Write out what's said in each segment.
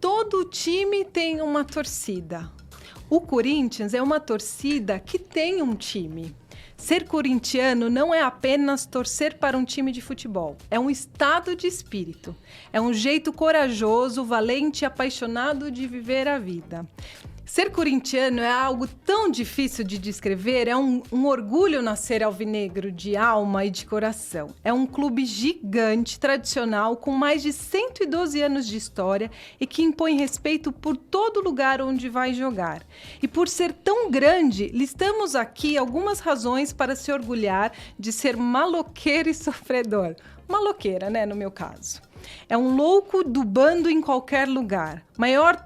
Todo time tem uma torcida. O Corinthians é uma torcida que tem um time. Ser corintiano não é apenas torcer para um time de futebol. É um estado de espírito. É um jeito corajoso, valente e apaixonado de viver a vida. Ser corintiano é algo tão difícil de descrever, é um orgulho nascer alvinegro de alma e de coração. É um clube gigante, tradicional, com mais de 112 anos de história e que impõe respeito por todo lugar onde vai jogar. E por ser tão grande, listamos aqui algumas razões para se orgulhar de ser maloqueiro e sofredor. Maloqueira, né, no meu caso. É um louco do bando em qualquer lugar. Maior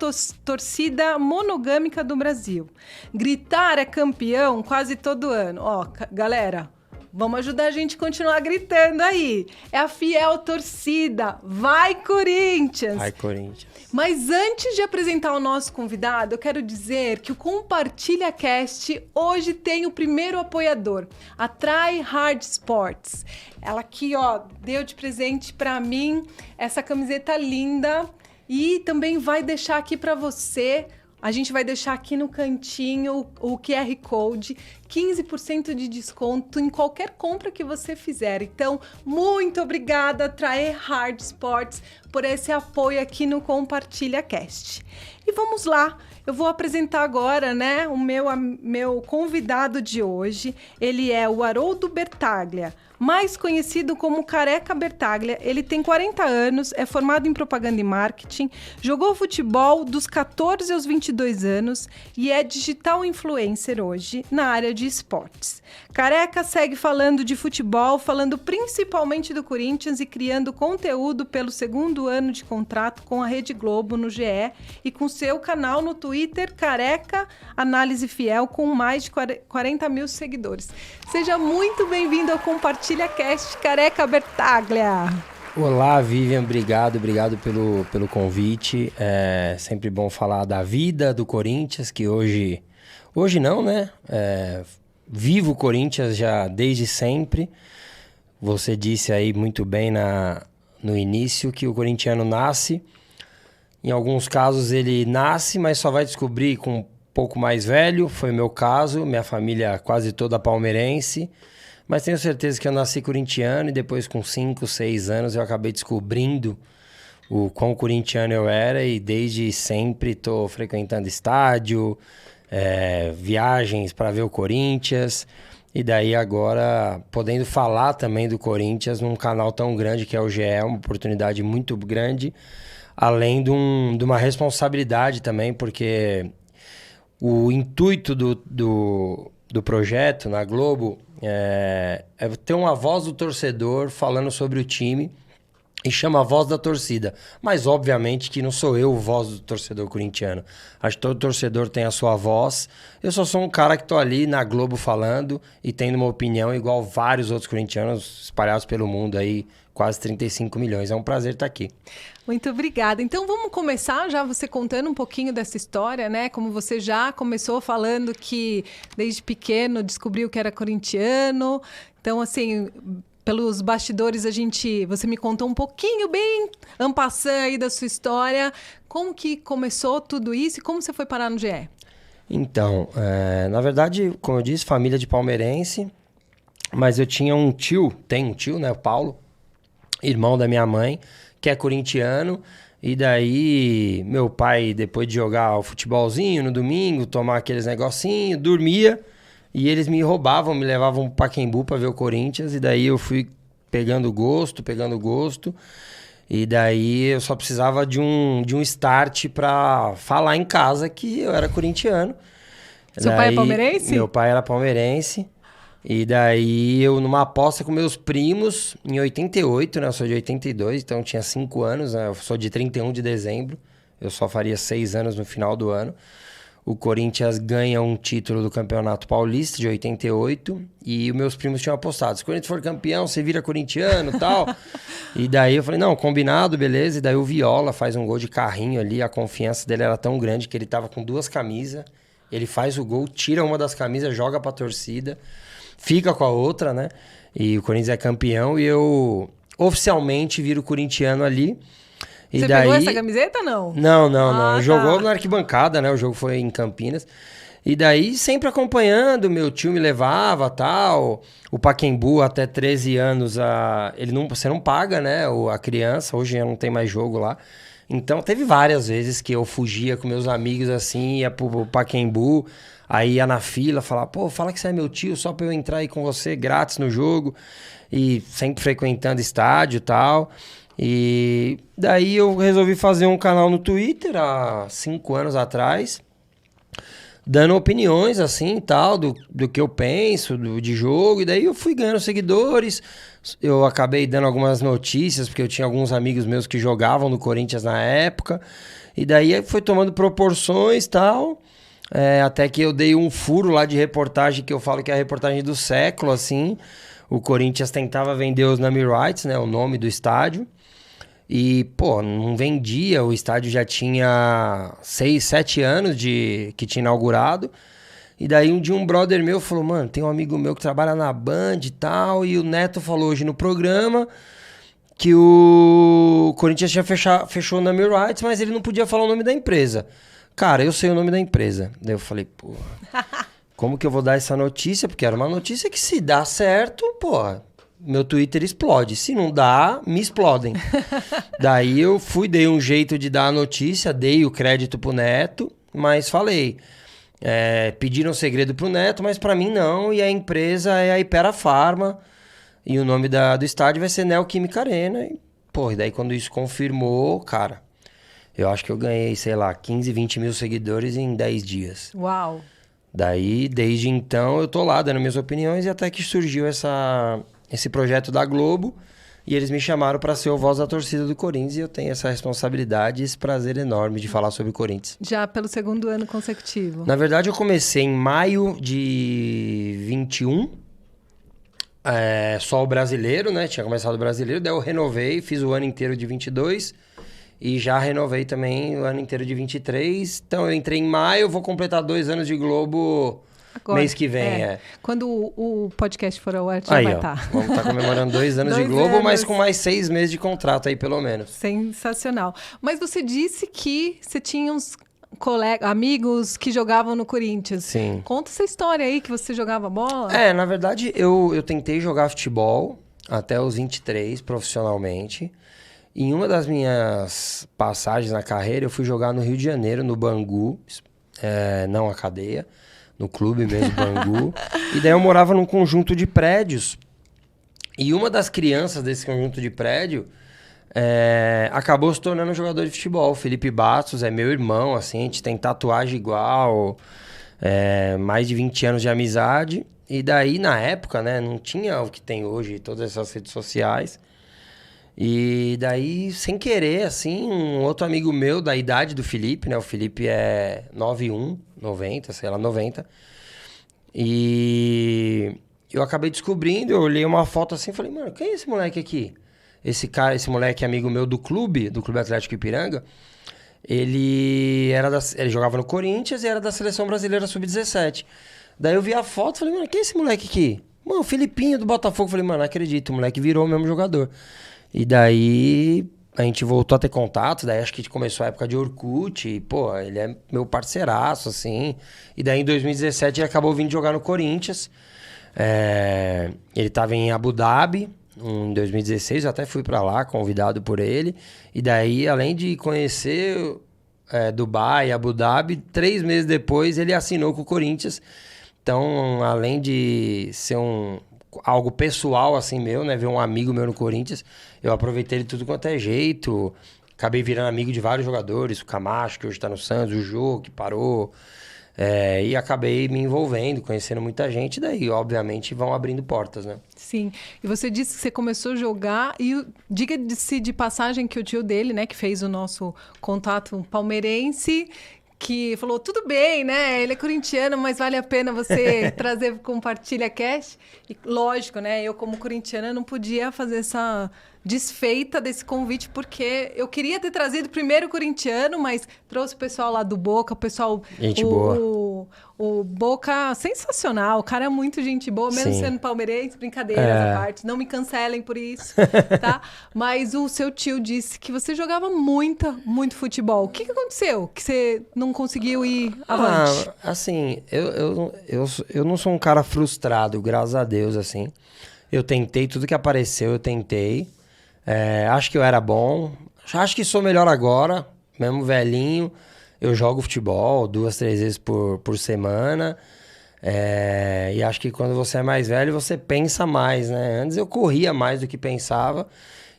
torcida monogâmica do Brasil. Gritar é campeão quase todo ano. Ó, galera, vamos ajudar a gente a continuar gritando aí. É a fiel torcida. Vai, Corinthians! Vai, Corinthians! Mas antes de apresentar o nosso convidado, eu quero dizer que o Compartilha Cast hoje tem o primeiro apoiador, a Try Hard Sports. Ela aqui, ó, deu de presente para mim essa camiseta linda e também vai deixar aqui para você. A gente vai deixar aqui no cantinho o QR Code, 15% de desconto em qualquer compra que você fizer. Então, muito obrigada, Try Hard Sports, por esse apoio aqui no Compartilha Cast. E vamos lá, eu vou apresentar agora, né, o meu convidado de hoje. Ele é o Haroldo Bertaglia, mais conhecido como Careca Bertaglia. Ele tem 40 anos, é formado em propaganda e marketing, jogou futebol dos 14 aos 22 anos e é digital influencer hoje na área de esportes. Careca segue falando de futebol, falando principalmente do Corinthians e criando conteúdo pelo segundo ano de contrato com a Rede Globo no GE e com seu canal no Twitter, Careca Análise Fiel, com mais de 40 mil seguidores. Seja muito bem-vindo ao Compartilha Cast, Careca Bertaglia. Olá, Vivian, obrigado pelo convite. É sempre bom falar da vida do Corinthians, que hoje não, né? Vivo o Corinthians já desde sempre. Você disse aí muito bem no início que o corintiano nasce. Em alguns casos ele nasce, mas só vai descobrir com um pouco mais velho. Foi o meu caso, minha família quase toda palmeirense. Mas tenho certeza que eu nasci corintiano e depois com 5, 6 anos eu acabei descobrindo o quão corintiano eu era e desde sempre estou frequentando estádio, viagens para ver o Corinthians e daí agora podendo falar também do Corinthians num canal tão grande que é o GE, uma oportunidade muito grande, além de uma responsabilidade também, porque o intuito do projeto na Globo é ter uma voz do torcedor falando sobre o time e chama a voz da torcida. Mas, obviamente, que não sou eu a voz do torcedor corintiano. Acho que todo torcedor tem a sua voz. Eu só sou um cara que tô ali na Globo falando e tendo uma opinião igual vários outros corintianos espalhados pelo mundo aí, quase 35 milhões. É um prazer estar aqui. Muito obrigada. Então vamos começar já você contando um pouquinho dessa história, né? Como você já começou falando que desde pequeno descobriu que era corintiano. Então, assim, pelos bastidores você me contou um pouquinho bem en passant aí da sua história. Como que começou tudo isso e como você foi parar no GE? Então, na verdade, como eu disse, família de palmeirense, mas eu tinha tenho um tio, né, o Paulo, irmão da minha mãe, que é corintiano, e daí meu pai, depois de jogar o futebolzinho no domingo, tomar aqueles negocinhos, dormia, e eles me roubavam, me levavam para Pacaembu para ver o Corinthians, e daí eu fui pegando gosto, e daí eu só precisava de um start para falar em casa que eu era corintiano. Seu pai é palmeirense? Meu pai era palmeirense. E daí eu, numa aposta com meus primos, em 88, né? Eu sou de 82, então eu tinha 5 anos, né? Eu sou de 31 de dezembro, eu só faria 6 anos no final do ano. O Corinthians ganha um título do Campeonato Paulista de 88 e os meus primos tinham apostado. Se o Corinthians for campeão, você vira corintiano e tal. E daí eu falei, não, combinado, beleza. E daí o Viola faz um gol de carrinho ali, a confiança dele era tão grande que ele tava com 2 camisas. Ele faz o gol, tira uma das camisas, joga pra torcida. fica com a outra, né? E o Corinthians é campeão e eu oficialmente viro corintiano ali. E Você daí... pegou essa camiseta, não? Não. Jogou Tá. na arquibancada, né? O jogo foi em Campinas. E daí, sempre acompanhando, meu tio me levava, tal. O Pacaembu, até 13 anos, você não paga, né? A criança, hoje já não tem mais jogo lá. Então, teve várias vezes que eu fugia com meus amigos, assim, ia pro Pacaembu, aí ia na fila, falava, pô, fala que você é meu tio, só pra eu entrar aí com você grátis no jogo. E sempre frequentando estádio e tal. E daí eu resolvi fazer um canal no Twitter há 5 anos atrás, dando opiniões assim e tal, do que eu penso, de jogo. E daí eu fui ganhando seguidores. Eu acabei dando algumas notícias, porque eu tinha alguns amigos meus que jogavam no Corinthians na época. E daí foi tomando proporções e tal. Até que eu dei um furo lá de reportagem, que eu falo que é a reportagem do século, assim. O Corinthians tentava vender os name rights, né? O nome do estádio. E, pô, não vendia. O estádio já tinha 6, 7 anos que tinha inaugurado. E daí um dia um brother meu falou, mano, tem um amigo meu que trabalha na Band e tal. E o Neto falou hoje no programa que o Corinthians fechou o name rights, mas ele não podia falar o nome da empresa. Cara, eu sei o nome da empresa. Daí eu falei, pô, como que eu vou dar essa notícia? Porque era uma notícia que, se dá certo, pô, meu Twitter explode. Se não dá, me explodem. Daí eu dei um jeito de dar a notícia, dei o crédito pro Neto, mas falei, pediram segredo pro Neto, mas pra mim não, e a empresa é a Hypera Pharma, e o nome do estádio vai ser Neoquímica Arena. E, pô, e daí quando isso confirmou, cara, eu acho que eu ganhei, sei lá, 15, 20 mil seguidores em 10 dias. Uau! Daí, desde então, eu tô lá dando minhas opiniões, e até que surgiu esse projeto da Globo, e eles me chamaram para ser o voz da torcida do Corinthians, e eu tenho essa responsabilidade e esse prazer enorme de falar sobre o Corinthians. Já pelo 2º ano consecutivo. Na verdade, eu comecei em maio de 21, só o brasileiro, né? Tinha começado o brasileiro, daí eu renovei, fiz o ano inteiro de 22, e já renovei também o ano inteiro de 23. Então, eu entrei em maio, vou completar 2 anos de Globo... Agora, mês que vem, Quando o podcast for ao ar, já vai estar. Vamos estar comemorando 2 anos de Globo, mas com mais 6 meses de contrato aí, pelo menos. Sensacional. Mas você disse que você tinha uns amigos que jogavam no Corinthians. Sim. Conta essa história aí, que você jogava bola. Na verdade, eu tentei jogar futebol até os 23, profissionalmente. Em uma das minhas passagens na carreira, eu fui jogar no Rio de Janeiro, no Bangu, não a cadeia, no clube mesmo, Bangu. E daí eu morava num conjunto de prédios. E uma das crianças desse conjunto de prédio acabou se tornando jogador de futebol. O Felipe Bastos é meu irmão, assim, a gente tem tatuagem igual, mais de 20 anos de amizade. E daí, na época, né, não tinha o que tem hoje, todas essas redes sociais. E daí, sem querer, assim, um outro amigo meu da idade do Felipe, né? O Felipe é 91, 90, sei lá, 90. E eu acabei descobrindo, eu olhei uma foto assim e falei, mano, quem é esse moleque aqui? Esse moleque amigo meu do Clube Atlético Ipiranga, ele jogava no Corinthians e era da Seleção Brasileira Sub-17. Daí eu vi a foto e falei, mano, quem é esse moleque aqui? Mano, o Filipinho do Botafogo. Falei, mano, não acredito, o moleque virou o mesmo jogador. E daí a gente voltou a ter contato, daí acho que começou a época de Orkut, e, pô, ele é meu parceiraço, assim. E daí em 2017 ele acabou vindo jogar no Corinthians. Ele tava em Abu Dhabi em 2016, eu até fui pra lá, convidado por ele. E daí, além de conhecer Dubai, Abu Dhabi, 3 meses depois ele assinou com o Corinthians. Então, além de ser algo pessoal, assim, meu, né? Ver um amigo meu no Corinthians, eu aproveitei ele tudo quanto é jeito. Acabei virando amigo de vários jogadores. O Camacho, que hoje tá no Santos, o Jô, que parou. E acabei me envolvendo, conhecendo muita gente. Daí, obviamente, vão abrindo portas, né? Sim. E você disse que você começou a jogar. E diga-se de passagem que o tio dele, né? Que fez o nosso contato palmeirense... que falou, tudo bem, né? Ele é corintiano, mas vale a pena você trazer Compartilha Cast. E lógico, né? Eu, como corintiana, não podia fazer essa desfeita desse convite, porque eu queria ter trazido primeiro o corintiano, mas trouxe o pessoal lá do Boca, o pessoal... Gente boa. o Boca, sensacional. O cara é muito gente boa, mesmo Sim. sendo palmeirense, brincadeiras à parte. Não me cancelem por isso, tá? Mas o seu tio disse que você jogava muito futebol. O que aconteceu? Que você não conseguiu ir avante? Assim, eu não sou um cara frustrado, graças a Deus, assim. Eu tentei, tudo que apareceu eu tentei. Acho que eu era bom. Acho que sou melhor agora, mesmo velhinho. Eu jogo futebol 2, 3 vezes por semana. E acho que quando você é mais velho, você pensa mais, né? Antes eu corria mais do que pensava.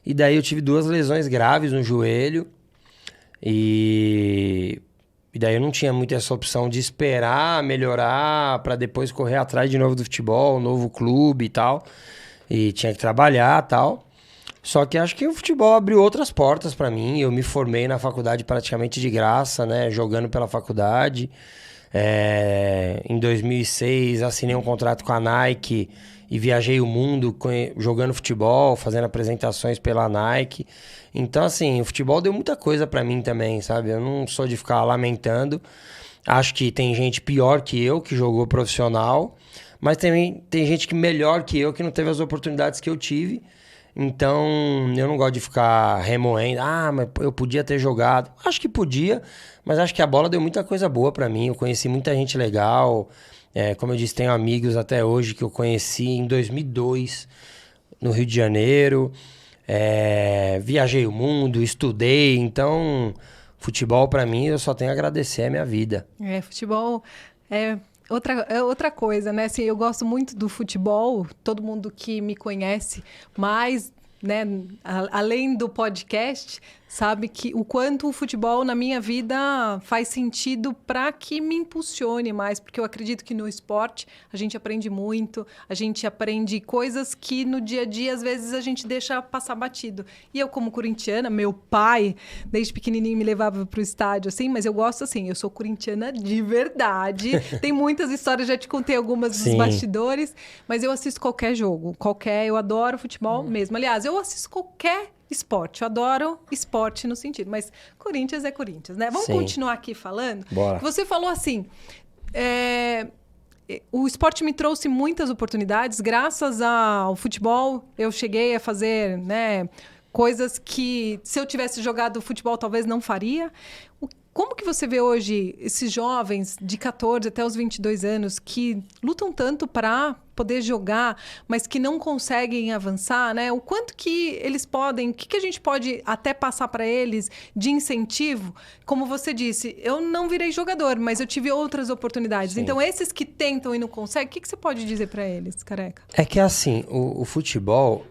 E daí eu tive 2 lesões graves no joelho. E daí eu não tinha muito essa opção de esperar melhorar para depois correr atrás de novo do futebol, novo clube e tal. E tinha que trabalhar e tal. Só que acho que o futebol abriu outras portas para mim. Eu me formei na faculdade praticamente de graça, né? Jogando pela faculdade. Em 2006, assinei um contrato com a Nike e viajei o mundo jogando futebol, fazendo apresentações pela Nike. Então, assim, o futebol deu muita coisa para mim também, sabe? Eu não sou de ficar lamentando. Acho que tem gente pior que eu, que jogou profissional. Mas também tem gente que melhor que eu, que não teve as oportunidades que eu tive. Então, eu não gosto de ficar remoendo. Mas eu podia ter jogado. Acho que podia, mas acho que a bola deu muita coisa boa pra mim. Eu conheci muita gente legal. Como eu disse, tenho amigos até hoje que eu conheci em 2002, no Rio de Janeiro. Viajei o mundo, estudei. Então, futebol pra mim, eu só tenho a agradecer a minha vida. Futebol é outra coisa, né? Assim, eu gosto muito do futebol, todo mundo que me conhece, mas, né, além do podcast, sabe que o quanto o futebol na minha vida faz sentido para que me impulsione mais, porque eu acredito que no esporte a gente aprende muito, a gente aprende coisas que no dia a dia às vezes a gente deixa passar batido. E eu, como corintiana, meu pai desde pequenininho me levava pro estádio assim, mas eu gosto assim, eu sou corintiana de verdade. Tem muitas histórias, já te contei algumas dos bastidores, mas eu assisto qualquer jogo, eu adoro futebol mesmo. Aliás, eu assisto qualquer esporte. Eu adoro esporte no sentido, mas Corinthians é Corinthians, né? Vamos continuar aqui falando. Bora. Você falou assim, o esporte me trouxe muitas oportunidades. Graças ao futebol, eu cheguei a fazer, né, coisas que se eu tivesse jogado futebol talvez não faria. Como que você vê hoje esses jovens de 14 até os 22 anos que lutam tanto para poder jogar, mas que não conseguem avançar, né? O quanto que eles podem, o que a gente pode até passar para eles de incentivo? Como você disse, eu não virei jogador, mas eu tive outras oportunidades. Sim. Então, esses que tentam e não conseguem, o que você pode dizer para eles, Careca? É que assim, o futebol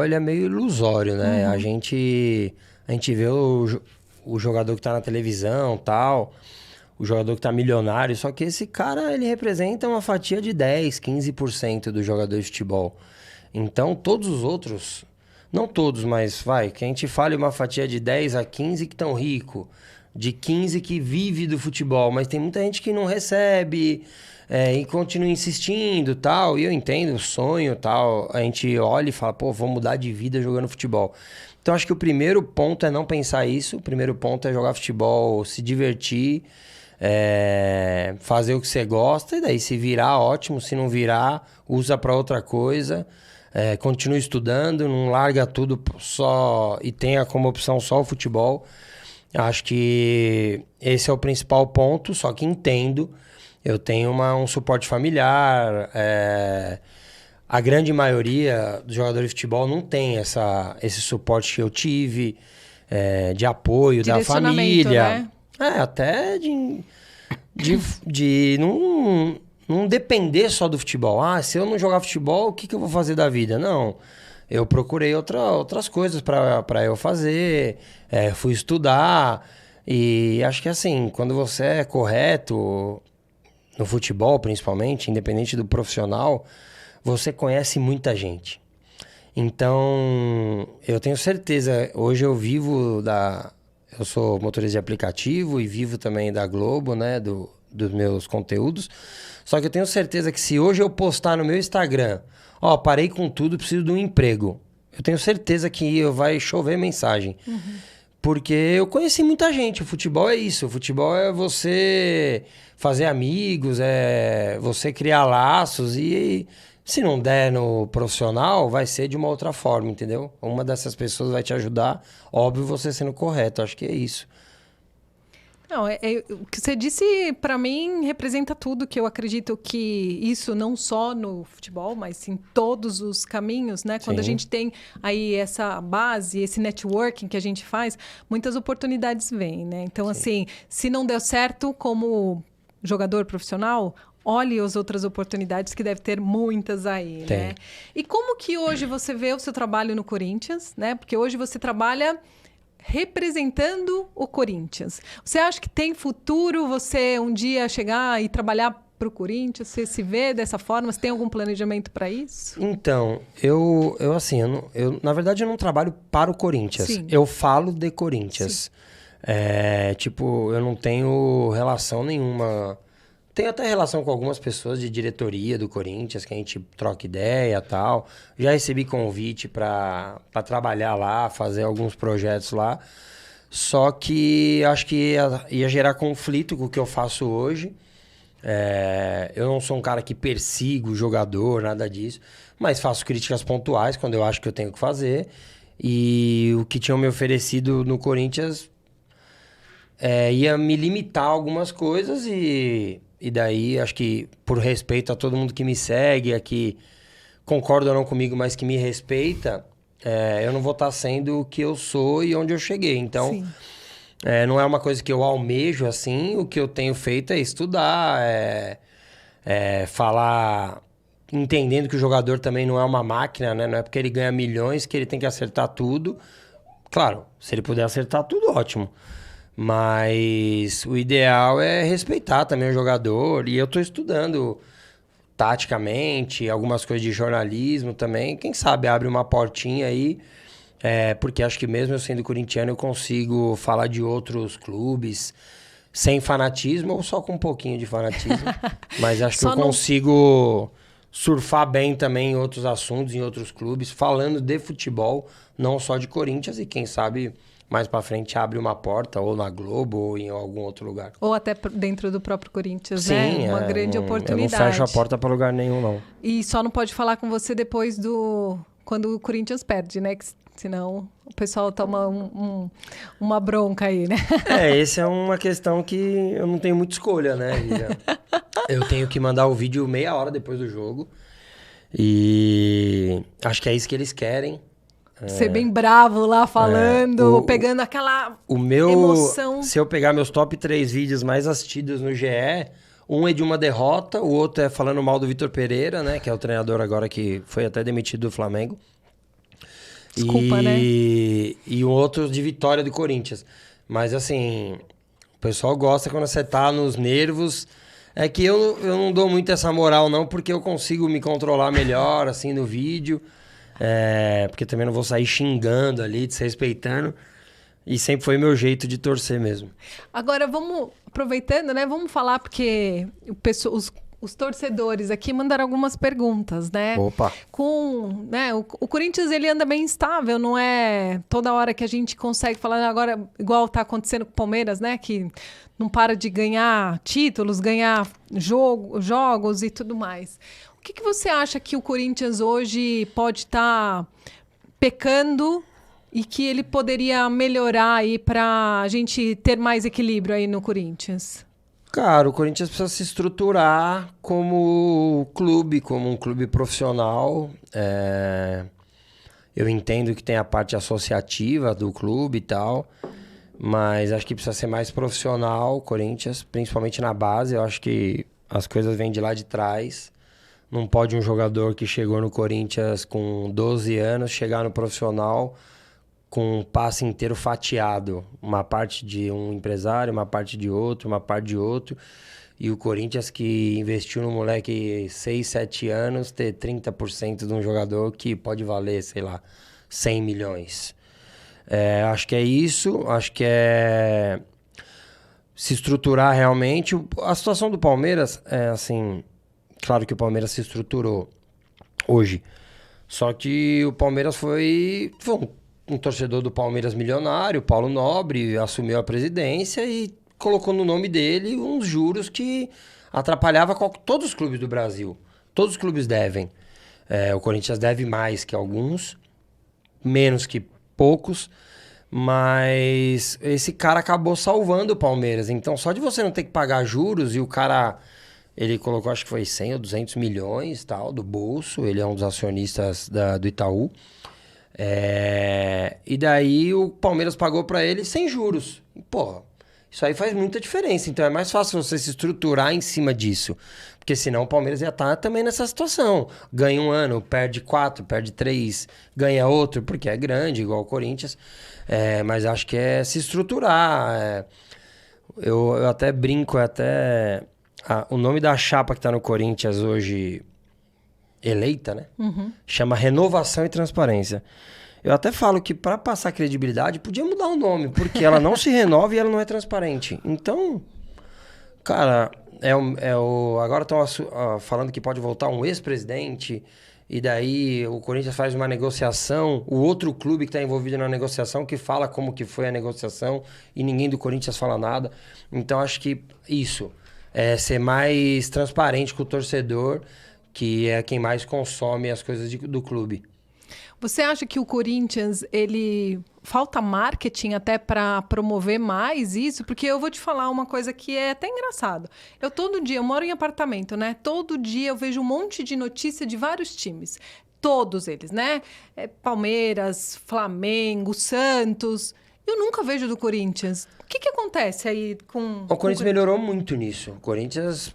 ele é meio ilusório, né? A gente vê o jogador que tá na televisão, tal, o jogador que tá milionário, só que esse cara, ele representa uma fatia de 10, 15% do jogador de futebol. Então, todos os outros, não todos, mas que a gente fale uma fatia de 10 a 15 que estão ricos, de 15 que vive do futebol, mas tem muita gente que não recebe e continua insistindo, tal, e eu entendo o sonho, tal, a gente olha e fala, pô, vou mudar de vida jogando futebol. Então, acho que o primeiro ponto é não pensar isso. O primeiro ponto é jogar futebol, se divertir, fazer o que você gosta. E daí, se virar, ótimo. Se não virar, usa para outra coisa. Continua estudando, não larga tudo só e tenha como opção só o futebol. Acho que esse é o principal ponto, só que entendo. Eu tenho um suporte familiar, a grande maioria dos jogadores de futebol não tem esse suporte que eu tive, de apoio da família. Né? Até de não depender só do futebol. Se eu não jogar futebol, o que eu vou fazer da vida? Não, eu procurei outras coisas para eu fazer, fui estudar. E acho que assim, quando você é correto, no futebol principalmente, independente do profissional, você conhece muita gente. Então, eu tenho certeza, hoje eu vivo eu sou motorista de aplicativo e vivo também da Globo, né, dos meus conteúdos. Só que eu tenho certeza que se hoje eu postar no meu Instagram, parei com tudo, preciso de um emprego, eu tenho certeza que vai chover mensagem. Porque eu conheci muita gente. O futebol é isso. O futebol é você fazer amigos, é você criar laços. E se não der no profissional, vai ser de uma outra forma, entendeu? Uma dessas pessoas vai te ajudar. Óbvio, você sendo correto. Acho que é isso. Não, o que você disse, para mim, representa tudo que eu acredito que isso não só no futebol, mas em todos os caminhos, né? Quando a Sim. gente tem aí essa base, esse networking que a gente faz, muitas oportunidades vêm, né? Então, assim, se não deu certo como jogador profissional, olhe as outras oportunidades, que deve ter muitas aí, Tem. né? E como que hoje você vê o seu trabalho no Corinthians, né? Porque hoje você trabalha representando o Corinthians. Você acha que tem futuro você um dia chegar e trabalhar para o Corinthians? Você se vê dessa forma? Você tem algum planejamento para isso? Então, assim, na verdade eu não trabalho para o Corinthians. Sim. Eu falo de Corinthians. Tipo, eu não tenho relação nenhuma. Tenho até relação com algumas pessoas de diretoria do Corinthians, que a gente troca ideia e tal. Já recebi convite para trabalhar lá, fazer alguns projetos lá. Só que acho que ia gerar conflito com o que eu faço hoje. Eu não sou um cara que persigo o jogador, nada disso. Mas faço críticas pontuais quando eu acho que eu tenho que fazer. E o que tinham me oferecido no Corinthians ia me limitar a algumas coisas e daí, acho que por respeito a todo mundo que me segue, que concorda ou não comigo, mas que me respeita, eu não vou estar sendo o que eu sou e onde eu cheguei. Então, não é uma coisa que eu almejo, assim. O que eu tenho feito é estudar, falar, entendendo que o jogador também não é uma máquina, né? Não é porque ele ganha milhões que ele tem que acertar tudo. Claro, se ele puder acertar tudo, ótimo. Mas o ideal é respeitar também o jogador. E eu tô estudando taticamente, algumas coisas de jornalismo também. Quem sabe abre uma portinha aí. Porque acho que mesmo eu sendo corintiano, eu consigo falar de outros clubes sem fanatismo ou só com um pouquinho de fanatismo. Mas acho que eu consigo surfar bem também em outros assuntos, em outros clubes, falando de futebol, não só de Corinthians. E quem sabe mais pra frente abre uma porta, ou na Globo, ou em algum outro lugar. Ou até dentro do próprio Corinthians, Sim, né? Uma grande oportunidade. Eu não fecho a porta pra lugar nenhum, não. E só não pode falar com você depois quando o Corinthians perde, né? Que senão o pessoal toma uma bronca aí, né? Essa é uma questão que eu não tenho muita escolha, né, Lívia? Eu tenho que mandar o vídeo meia hora depois do jogo. E acho que é isso que eles querem. Ser bem bravo lá falando, pegando aquela emoção. Se eu pegar meus top 3 vídeos mais assistidos no GE, um é de uma derrota, o outro é falando mal do Vitor Pereira, né? Que é o treinador agora que foi até demitido do Flamengo. Desculpa, né? E o outro de vitória do Corinthians. Mas assim, o pessoal gosta quando você tá nos nervos. É que eu não dou muito essa moral não, porque eu consigo me controlar melhor, assim, no vídeo. Porque também não vou sair xingando ali, desrespeitando. E sempre foi meu jeito de torcer mesmo. Agora, vamos, aproveitando, né? Vamos falar, porque os torcedores aqui mandaram algumas perguntas, né? Opa! O Corinthians, ele anda bem instável, não é toda hora que a gente consegue falar agora, igual tá acontecendo com o Palmeiras, né? Que não para de ganhar títulos, ganhar jogos e tudo mais. O que você acha que o Corinthians hoje pode estar pecando e que ele poderia melhorar aí para a gente ter mais equilíbrio aí no Corinthians? Cara, o Corinthians precisa se estruturar como clube, como um clube profissional. Eu entendo que tem a parte associativa do clube e tal, mas acho que precisa ser mais profissional o Corinthians, principalmente na base. Eu acho que as coisas vêm de lá de trás. Não pode um jogador que chegou no Corinthians com 12 anos chegar no profissional com um passe inteiro fatiado. Uma parte de um empresário, uma parte de outro, uma parte de outro. E o Corinthians, que investiu no moleque 6, 7 anos, ter 30% de um jogador que pode valer, sei lá, 100 milhões. Acho que é isso. Acho que é se estruturar realmente. A situação do Palmeiras é assim... Claro que o Palmeiras se estruturou hoje. Só que o Palmeiras foi um torcedor do Palmeiras milionário, Paulo Nobre, assumiu a presidência e colocou no nome dele uns juros que atrapalhava todos os clubes do Brasil. Todos os clubes devem. O Corinthians deve mais que alguns, menos que poucos, mas esse cara acabou salvando o Palmeiras. Então, só de você não ter que pagar juros e o cara, ele colocou, acho que foi 100 ou 200 milhões tal, do bolso, ele é um dos acionistas do Itaú. E daí o Palmeiras pagou pra ele sem juros. Pô, isso aí faz muita diferença. Então é mais fácil você se estruturar em cima disso. Porque senão o Palmeiras ia estar também nessa situação. Ganha um ano, perde 4, perde 3, ganha outro, porque é grande, igual o Corinthians. Mas acho que é se estruturar. Eu até brinco, o nome da chapa que tá no Corinthians hoje, eleita, né? Chama Renovação e Transparência. Eu até falo que para passar credibilidade, podia mudar o nome, porque ela não se renova e ela não é transparente. Então, cara, agora estão falando que pode voltar um ex-presidente, e daí o Corinthians faz uma negociação, o outro clube que está envolvido na negociação que fala como que foi a negociação, e ninguém do Corinthians fala nada. Então, acho que isso, ser mais transparente com o torcedor, que é quem mais consome as coisas do clube. Você acha que o Corinthians, falta marketing até para promover mais isso? Porque eu vou te falar uma coisa que é até engraçado. Eu moro em apartamento, né? Todo dia eu vejo um monte de notícia de vários times. Todos eles, né? Palmeiras, Flamengo, Santos. Eu nunca vejo do Corinthians. O que acontece aí com... O Corinthians melhorou muito nisso. O Corinthians...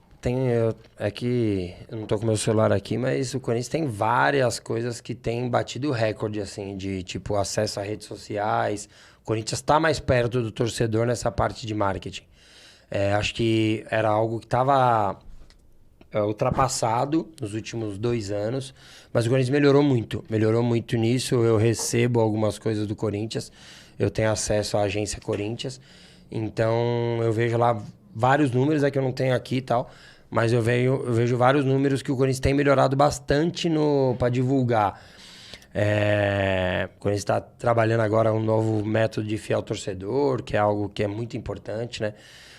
que eu não tô com meu celular aqui, mas o Corinthians tem várias coisas que tem batido recorde, assim, de tipo acesso a redes sociais. O Corinthians tá mais perto do torcedor nessa parte de marketing. Acho que era algo que estava ultrapassado nos últimos 2 anos, mas o Corinthians melhorou muito nisso. Eu recebo algumas coisas do Corinthians, eu tenho acesso à agência Corinthians, então eu vejo lá vários números, que eu não tenho aqui e tal, mas eu vejo vários números que o Corinthians tem melhorado bastante para divulgar. O Corinthians está trabalhando agora um novo método de fiel torcedor, que é algo que é muito importante, né?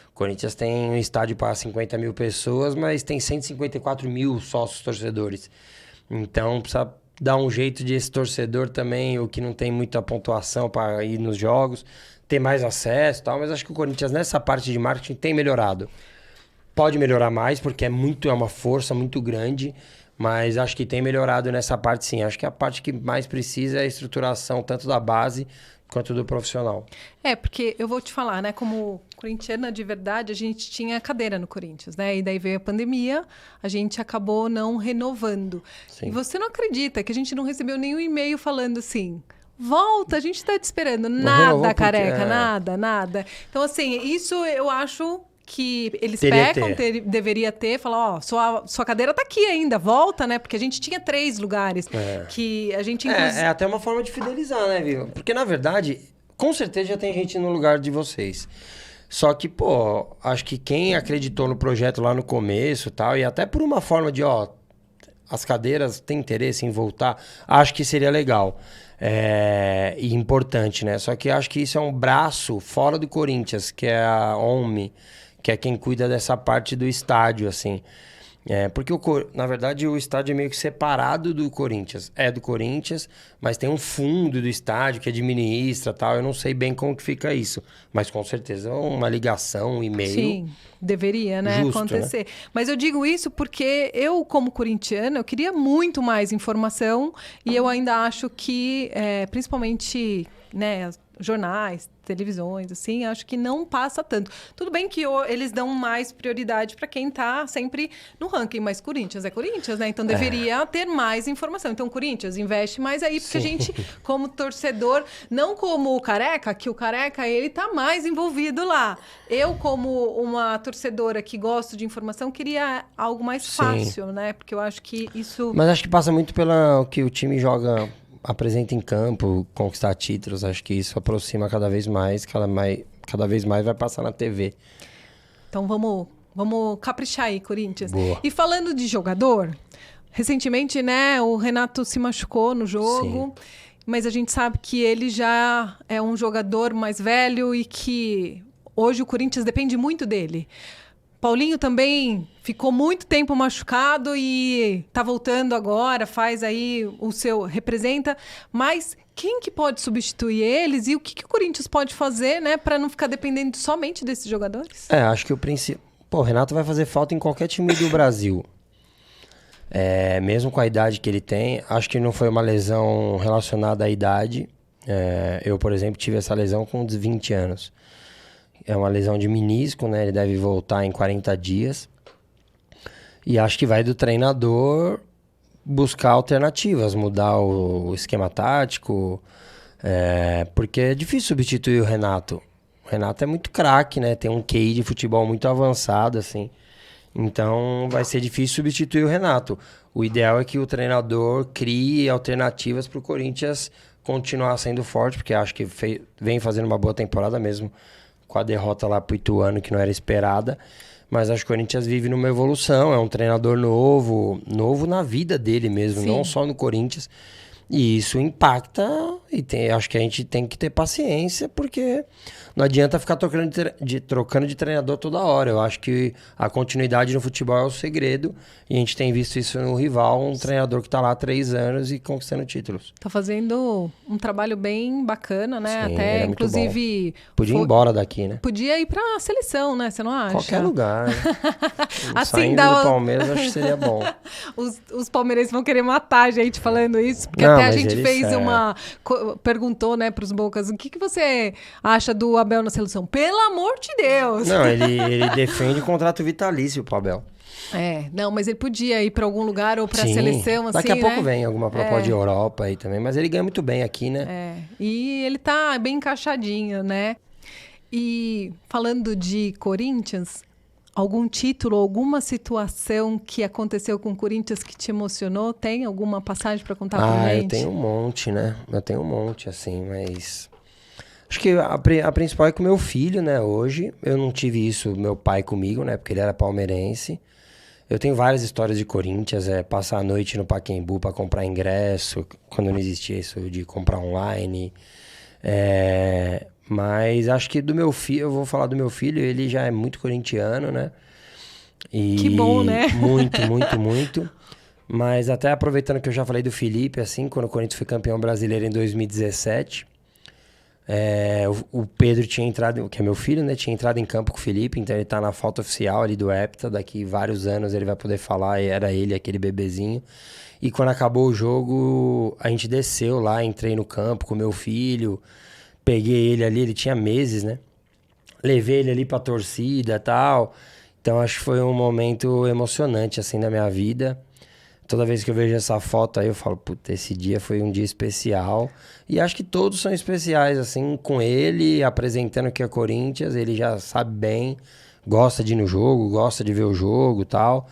O Corinthians tem um estádio para 50 mil pessoas, mas tem 154 mil sócios torcedores. Então, precisa dar um jeito de esse torcedor também, o que não tem muita pontuação para ir nos jogos, ter mais acesso e tal, mas acho que o Corinthians nessa parte de marketing tem melhorado. Pode melhorar mais, porque é uma força muito grande, mas acho que tem melhorado nessa parte sim. Acho que a parte que mais precisa é a estruturação, tanto da base quanto do profissional. Porque eu vou te falar, né? Como corintiana de verdade, a gente tinha cadeira no Corinthians, né? E daí veio a pandemia, a gente acabou não renovando. Sim. E você não acredita que a gente não recebeu nenhum e-mail falando assim... Volta, a gente está te esperando. Nada, careca, nada. Então, assim, isso eu acho que eles deveria ter, falar, sua cadeira tá aqui ainda, volta, né? Porque a gente tinha 3 lugares que a gente... É até uma forma de fidelizar, né, Viva? Porque, na verdade, com certeza já tem gente no lugar de vocês. Só que, acho que quem acreditou no projeto lá no começo e tal, e até por uma forma de, as cadeiras têm interesse em voltar, acho que seria legal. E importante, né? Só que acho que isso é um braço fora do Corinthians, que é a OMI, que é quem cuida dessa parte do estádio, assim. Porque, na verdade, o estádio é meio que separado do Corinthians. É do Corinthians, mas tem um fundo do estádio que administra e tal. Eu não sei bem como que fica isso. Mas, com certeza, uma ligação, um e-mail... Sim, deveria, né, justo, acontecer. Né? Mas eu digo isso porque eu, como corintiana, eu queria muito mais informação. E eu ainda acho que, principalmente, né, jornais, televisões, assim, acho que não passa tanto. Tudo bem que eles dão mais prioridade para quem tá sempre no ranking, mas Corinthians é Corinthians, né? Então deveria ter mais informação. Então, Corinthians, investe mais aí, porque a gente, como torcedor, não como o Careca, que o Careca, ele tá mais envolvido lá. Eu, como uma torcedora que gosto de informação, queria algo mais fácil, né? Porque eu acho que isso... Mas acho que passa muito pelo que o time joga... apresenta em campo, conquistar títulos, acho que isso aproxima cada vez mais vai passar na TV. Então vamos caprichar aí, Corinthians. Boa. E falando de jogador, recentemente, né, o Renato se machucou no jogo. Sim. mas a gente sabe que ele já é um jogador mais velho e que hoje o Corinthians depende muito dele. Paulinho também ficou muito tempo machucado e tá voltando agora, faz aí o seu... representa, mas quem que pode substituir eles e o que o Corinthians pode fazer, né, para não ficar dependendo somente desses jogadores? Acho que o princípio... Pô, o Renato vai fazer falta em qualquer time do Brasil. Mesmo com a idade que ele tem, acho que não foi uma lesão relacionada à idade. Eu, por exemplo, tive essa lesão com 20 anos. É uma lesão de menisco, né? Ele deve voltar em 40 dias. E acho que vai do treinador buscar alternativas, mudar o esquema tático. Porque é difícil substituir o Renato. O Renato é muito craque, né? Tem um QI de futebol muito avançado, assim. Então vai ser difícil substituir o Renato. O ideal é que o treinador crie alternativas para o Corinthians continuar sendo forte, porque acho que vem fazendo uma boa temporada mesmo, com a derrota lá pro Ituano, que não era esperada. Mas acho que o Corinthians vive numa evolução, é um treinador novo na vida dele mesmo, não só no Corinthians. E isso impacta, acho que a gente tem que ter paciência, porque não adianta ficar trocando de treinador toda hora. Eu acho que a continuidade no futebol é o segredo, e a gente tem visto isso no rival, um treinador que está lá há 3 anos e conquistando títulos. Tá fazendo um trabalho bem bacana, né? Sim, até, inclusive... Podia ir embora daqui, né? Podia ir pra seleção, né? Você não acha? Qualquer lugar. Né? Assim, Saindo do Palmeiras, acho que seria bom. Os palmeirenses vão querer matar a gente falando isso, porque não, até a gente fez uma... perguntou, né, pros Bocas, o que você acha do Abel na seleção? Pelo amor de Deus! Não, ele defende o contrato vitalício pro Abel. Não, mas ele podia ir para algum lugar ou para a Sim. seleção, assim, Daqui a pouco né? vem alguma proposta de Europa aí também, mas ele ganha muito bem aqui, né? E ele tá bem encaixadinho, né? E falando de Corinthians, algum título, alguma situação que aconteceu com o Corinthians que te emocionou? Tem alguma passagem para contar pra gente? Eu tenho um monte, né? Eu tenho um monte, assim, mas... Acho que a principal é com meu filho, né? Hoje, eu não tive isso, meu pai comigo, né? Porque ele era palmeirense. Eu tenho várias histórias de Corinthians, passar a noite no Pacaembu para comprar ingresso, quando não existia isso de comprar online. Mas acho que do meu filho, eu vou falar do meu filho, ele já é muito corintiano, né? Que bom, né? Muito, muito, muito. Mas até aproveitando que eu já falei do Felipe, assim, quando o Corinthians foi campeão brasileiro em 2017, o Pedro tinha entrado, que é meu filho, né? Tinha entrado em campo com o Felipe, então ele tá na falta oficial ali do Hepta, daqui vários anos ele vai poder falar, era ele, aquele bebezinho. E quando acabou o jogo, a gente desceu lá, entrei no campo com meu filho, peguei ele ali, ele tinha meses, né? Levei ele ali pra torcida e tal. Então acho que foi um momento emocionante, assim, da minha vida. Toda vez que eu vejo essa foto aí, eu falo, puta, esse dia foi um dia especial. E acho que todos são especiais, assim, com ele, apresentando que é Corinthians, ele já sabe bem, gosta de ir no jogo, gosta de ver o jogo e tal.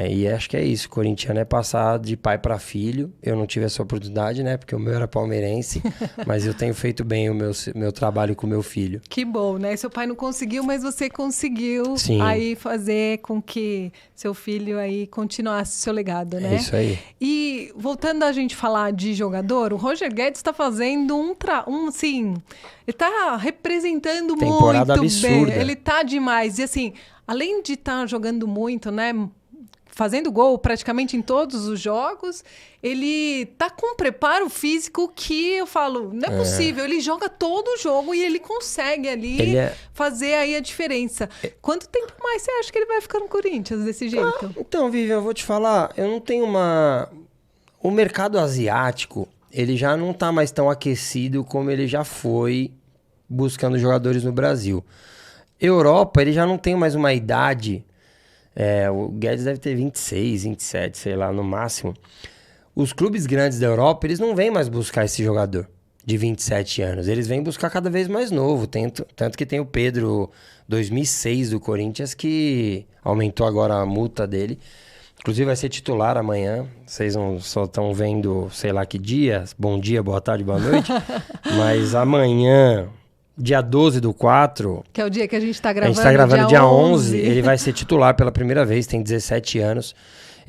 E acho que é isso, corintiano é passar de pai para filho. Eu não tive essa oportunidade, né, porque o meu era palmeirense, mas eu tenho feito bem o meu trabalho com o meu filho. Que bom, né? Seu pai não conseguiu, mas você conseguiu. Sim. Aí fazer com que seu filho aí continuasse o seu legado, né? É isso aí. E voltando a gente falar de jogador, o Roger Guedes está fazendo assim, ele tá representando Temporada muito absurda. bem. Ele tá demais. E assim, além de estar jogando muito, né? Fazendo gol praticamente em todos os jogos, ele tá com um preparo físico que eu falo, não é possível. Ele joga todo o jogo e ele consegue ali fazer aí a diferença. Quanto tempo mais você acha que ele vai ficar no Corinthians desse jeito? Então, Vivian, eu vou te falar, eu não tenho O mercado asiático, ele já não tá mais tão aquecido como ele já foi buscando jogadores no Brasil. Europa, ele já não tem mais uma idade... o Guedes deve ter 26, 27, sei lá, no máximo. Os clubes grandes da Europa, eles não vêm mais buscar esse jogador de 27 anos. Eles vêm buscar cada vez mais novo. Tanto que tem o Pedro, 2006, do Corinthians, que aumentou agora a multa dele. Inclusive vai ser titular amanhã. Vocês só estão vendo, sei lá que dia. Bom dia, boa tarde, boa noite. Mas amanhã... Dia 12/4... Que é o dia que a gente tá gravando. A gente tá gravando dia 11. Ele vai ser titular pela primeira vez, tem 17 anos.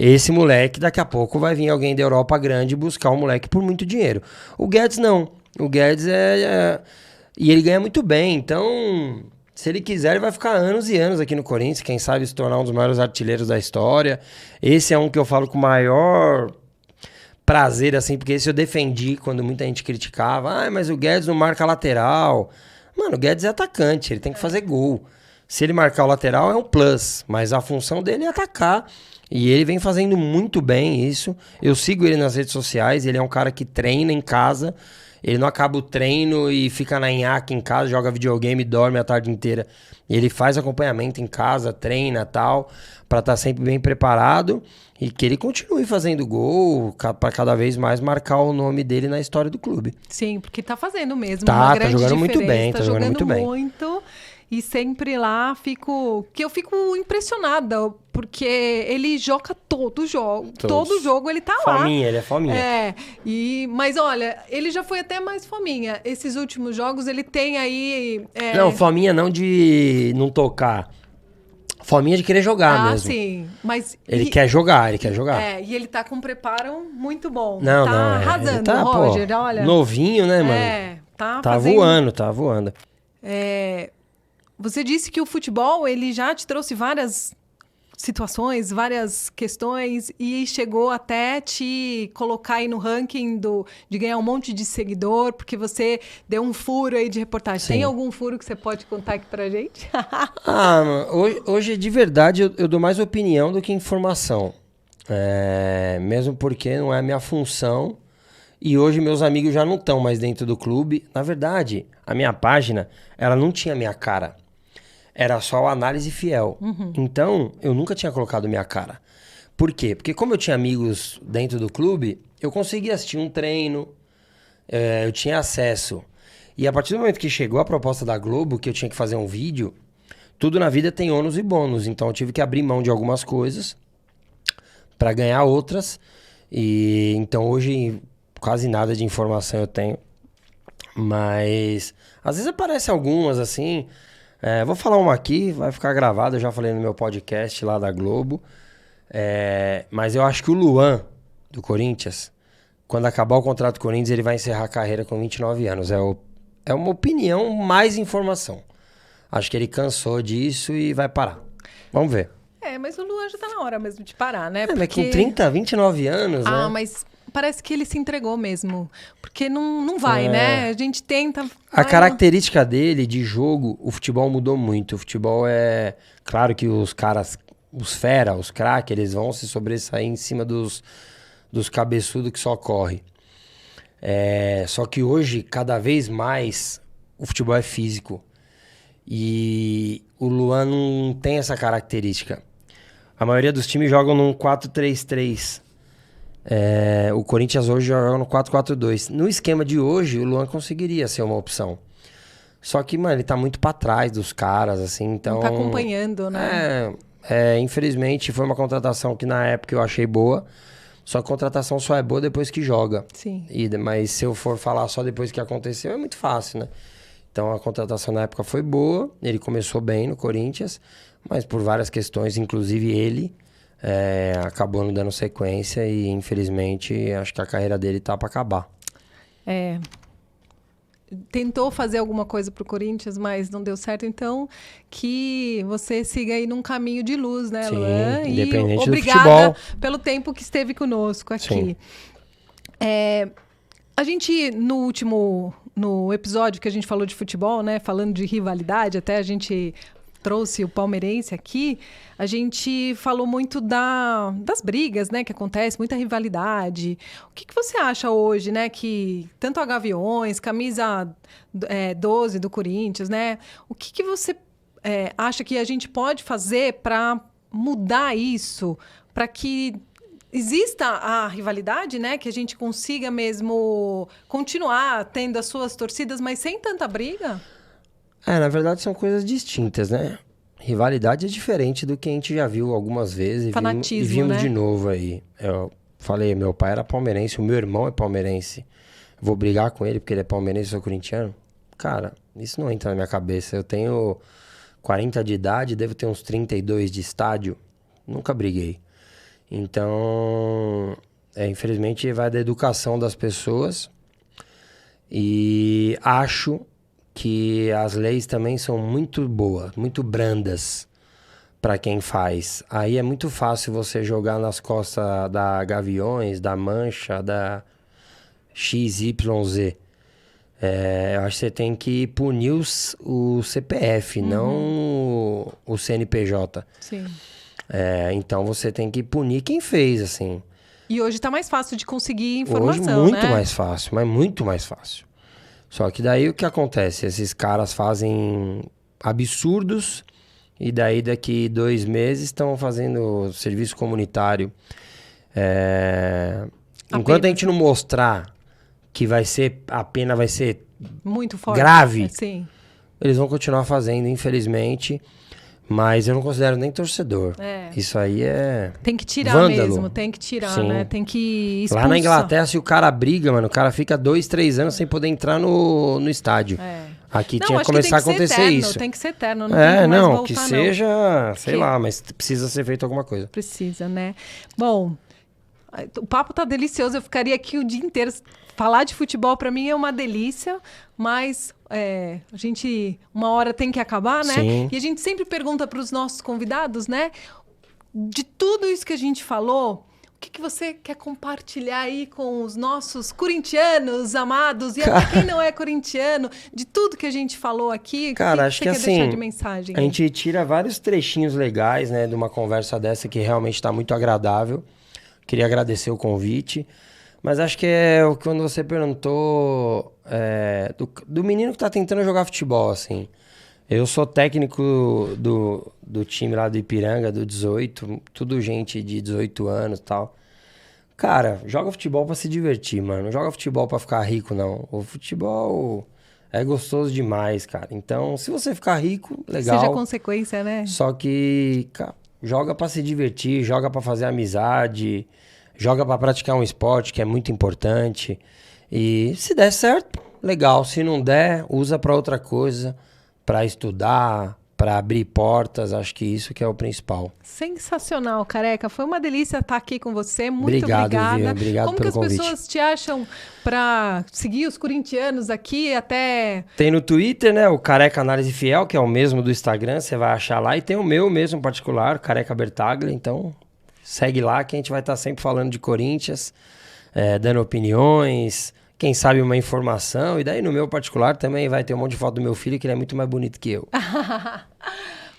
esse moleque, daqui a pouco vai vir alguém da Europa grande buscar o moleque por muito dinheiro. O Guedes não. O Guedes e ele ganha muito bem, então... Se ele quiser, ele vai ficar anos e anos aqui no Corinthians. Quem sabe se tornar um dos maiores artilheiros da história. Esse é um que eu falo com o maior prazer, assim, porque esse eu defendi quando muita gente criticava. Mas o Guedes não marca lateral. Mano, o Guedes é atacante, ele tem que fazer gol. Se ele marcar o lateral é um plus, mas a função dele é atacar. E ele vem fazendo muito bem isso. Eu sigo ele nas redes sociais, ele é um cara que treina em casa. Ele não acaba o treino e fica na nhaca em casa, joga videogame, dorme a tarde inteira. Ele faz acompanhamento em casa, treina e tal, pra estar sempre bem preparado e que ele continue fazendo gol pra cada vez mais marcar o nome dele na história do clube. Sim, porque tá fazendo mesmo Tá, uma tá grande jogando muito diferença, bem, tá jogando muito bem. muito. E sempre lá eu fico impressionada, porque ele joga todo jogo. Todo jogo ele tá lá. Fominha, ele é fominha. Mas olha, ele já foi até mais fominha. Esses últimos jogos ele tem aí... Não, fominha não de não tocar. Fominha de querer jogar mesmo. Sim, mas... Ele quer jogar, ele quer jogar. E ele tá com um preparo muito bom. Não, tá arrasando, ele tá, Roger, pô, olha. novinho, né, mano? Tá fazendo... tá voando. Você disse que o futebol, ele já te trouxe várias situações, várias questões e chegou até te colocar aí no ranking de ganhar um monte de seguidor, porque você deu um furo aí de reportagem. Sim. Tem algum furo que você pode contar aqui pra gente? Mano, hoje de verdade eu dou mais opinião do que informação. Mesmo porque não é a minha função. E hoje meus amigos já não estão mais dentro do clube. Na verdade, a minha página, ela não tinha minha cara. Era só a análise fiel. Então, eu nunca tinha colocado minha cara. Por quê? Porque como eu tinha amigos dentro do clube, eu conseguia assistir um treino, eu tinha acesso. E a partir do momento que chegou a proposta da Globo, que eu tinha que fazer um vídeo, tudo na vida tem ônus e bônus. Então, eu tive que abrir mão de algumas coisas para ganhar outras. E então, hoje, quase nada de informação eu tenho. Mas, às vezes aparecem algumas, assim... vou falar uma aqui, vai ficar gravado, eu já falei no meu podcast lá da Globo. Mas eu acho que o Luan, do Corinthians, quando acabar o contrato do Corinthians, ele vai encerrar a carreira com 29 anos. É uma opinião mais informação. Acho que ele cansou disso e vai parar. Vamos ver. Mas o Luan já tá na hora mesmo de parar, né? Mas com 30, 29 anos, né? Mas... Parece que ele se entregou mesmo. Porque não vai, né? A gente tenta... A característica dele de jogo, o futebol mudou muito. O futebol é... Claro que os caras, os fera, os craques, eles vão se sobressair em cima dos cabeçudos que só corre. Só que hoje, cada vez mais, o futebol é físico. E o Luan não tem essa característica. A maioria dos times jogam num 4-3-3. O Corinthians hoje joga no 4-4-2. No esquema de hoje, o Luan conseguiria ser uma opção. Só que, mano, ele tá muito pra trás dos caras, assim, então... Não tá acompanhando, né? Infelizmente, foi uma contratação que na época eu achei boa. Só que a contratação só é boa depois que joga. Sim. Mas se eu for falar só depois que aconteceu, é muito fácil, né? Então, a contratação na época foi boa. Ele começou bem no Corinthians, mas por várias questões, inclusive ele... acabou não dando sequência e infelizmente acho que a carreira dele tá pra acabar. Tentou fazer alguma coisa pro Corinthians, mas não deu certo, então que você siga aí num caminho de luz, né, Sim, Luan? independente e do obrigada futebol. pelo tempo que esteve conosco aqui. Sim. A gente, no episódio que a gente falou de futebol, né, falando de rivalidade, até a gente trouxe o palmeirense aqui, a gente falou muito das brigas, né, que acontece, muita rivalidade. O que você acha hoje, né, que tanto a Gaviões, camisa 12 do Corinthians, né, o que você acha que a gente pode fazer para mudar isso, para que exista a rivalidade, né, que a gente consiga mesmo continuar tendo as suas torcidas, mas sem tanta briga? Na verdade são coisas distintas, né? Rivalidade é diferente do que a gente já viu algumas vezes Fanatismo, e vimos né? de novo aí. Eu falei, meu pai era palmeirense, o meu irmão é palmeirense. Vou brigar com ele porque ele é palmeirense e eu sou corintiano? Cara, isso não entra na minha cabeça. Eu tenho 40 de idade, devo ter uns 32 de estádio. Nunca briguei. Então, infelizmente, vai da educação das pessoas. E acho que as leis também são muito boas, muito brandas para quem faz. Aí é muito fácil você jogar nas costas da Gaviões, da Mancha, da XYZ. Eu acho que você tem que punir o CPF, não o CNPJ. Sim. Então você tem que punir quem fez, assim. E hoje tá mais fácil de conseguir informação, Hoje muito né? mais fácil, mas muito mais fácil. Só que daí o que acontece? Esses caras fazem absurdos e daí daqui 2 meses estão fazendo serviço comunitário. Enquanto a gente não mostrar que a pena vai ser muito forte, grave, sim. Eles vão continuar fazendo, infelizmente. Mas eu não considero nem torcedor. Isso aí é tem que tirar vândalo. mesmo, tem que tirar, Sim. né? Tem que expulsar. Lá na Inglaterra, se o cara briga, mano, o cara fica 2, 3 anos sem poder entrar no estádio. Aqui tinha que começar a acontecer isso. Tem que ser eterno, não tem que mais voltar, que seja, sei lá, mas precisa ser feito alguma coisa. Precisa, né? Bom, o papo tá delicioso, eu ficaria aqui o dia inteiro. Falar de futebol para mim é uma delícia, mas a gente uma hora tem que acabar, né? Sim. E a gente sempre pergunta para os nossos convidados, né? De tudo isso que a gente falou, o que você quer compartilhar aí com os nossos corintianos amados e até quem não é corintiano, de tudo que a gente falou aqui? Cara, acho que você quer assim, deixar de mensagem? A gente tira vários trechinhos legais, né, de uma conversa dessa que realmente está muito agradável. Queria agradecer o convite. Mas acho que quando você perguntou do menino que tá tentando jogar futebol, assim. Eu sou técnico do time lá do Ipiranga, do 18, tudo gente de 18 anos e tal. Cara, joga futebol pra se divertir, mano. Não joga futebol pra ficar rico, não. O futebol é gostoso demais, cara. Então, se você ficar rico, legal. Seja consequência, né? Só que, cara, joga pra se divertir, joga pra fazer amizade... Joga para praticar um esporte que é muito importante. E se der certo, legal. Se não der, usa para outra coisa, para estudar, para abrir portas. Acho que isso que é o principal. Sensacional, Careca. Foi uma delícia estar aqui com você. Muito obrigado, obrigada. Viu? Obrigado Como pelo que as convite. pessoas te acham para seguir os corintianos aqui até... Tem no Twitter, né? O Careca Análise Fiel, que é o mesmo do Instagram. Você vai achar lá. E tem o meu mesmo particular, Careca Bertaglia. Então... segue lá que a gente vai estar sempre falando de Corinthians, dando opiniões, quem sabe uma informação. E daí no meu particular também vai ter um monte de foto do meu filho, que ele é muito mais bonito que eu.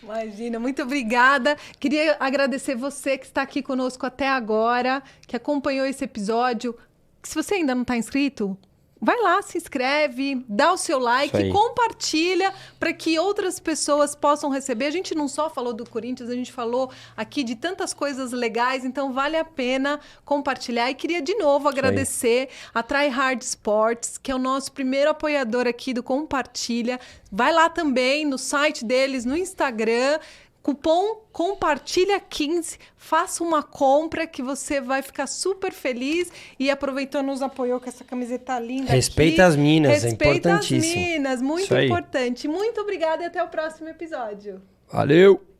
Imagina, muito obrigada. Queria agradecer você que está aqui conosco até agora, que acompanhou esse episódio. Se você ainda não está inscrito... vai lá, se inscreve, dá o seu like, compartilha para que outras pessoas possam receber. A gente não só falou do Corinthians, a gente falou aqui de tantas coisas legais, então vale a pena compartilhar. E queria de novo agradecer a Try Hard Sports, que é o nosso primeiro apoiador aqui do Compartilha. Vai lá também no site deles, no Instagram, cupom compartilha15, faça uma compra que você vai ficar super feliz e aproveitou nos apoiou com essa camiseta linda. Respeita aqui. as minas, Respeita é importantíssimo. as minas, muito importante. Muito obrigada e até o próximo episódio. Valeu!